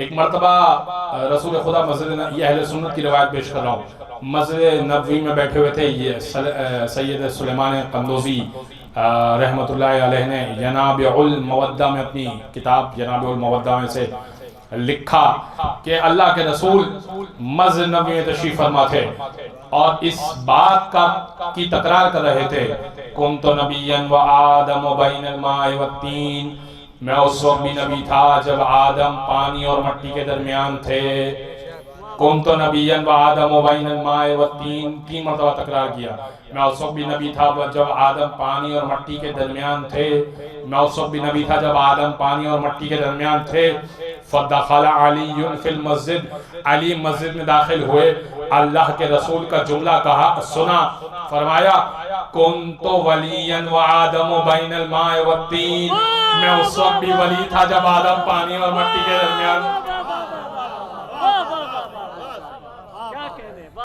ایک مرتبہ رسول خدا مسجد، یہ اہل سنت کی روایت پیش کر رہا ہوں، مسجد نبوی میں بیٹھے ہوئے تھے، یہ سید سلیمان قندوزی رحمت اللہ علیہ نے ینابع المودہ میں اپنی کتاب ینابع المودہ میں سے لکھا کہ اللہ کے رسول مسجد نبوی میں تشریف فرما تھے اور اس بات کی تکرار کر رہے تھے، کنت نبیا و آدم بین الماء والتین، میں اس وقت بھی نبی تھا جب آدم پانی اور مٹی کے درمیان تھے۔ کنت نبیا و آدم بین الماء والتین، 3 مرتبہ تکرار کیا، میں اس وقت بھی نبی تھا جب آدم پانی اور مٹی کے درمیان تھے، میں اس وقت بھی نبی تھا جب آدم پانی اور مٹی کے درمیان تھے۔ فدخل علی فی المسجد، علی مسجد میں داخل ہوئے، اللہ کے رسول کا جملہ کہا سنا، فرمایا کنت ولیا و آدم بین الماء والتین، میں اس وقت بھی ولی تھا جب آدم پانی اور مٹی کے درمیان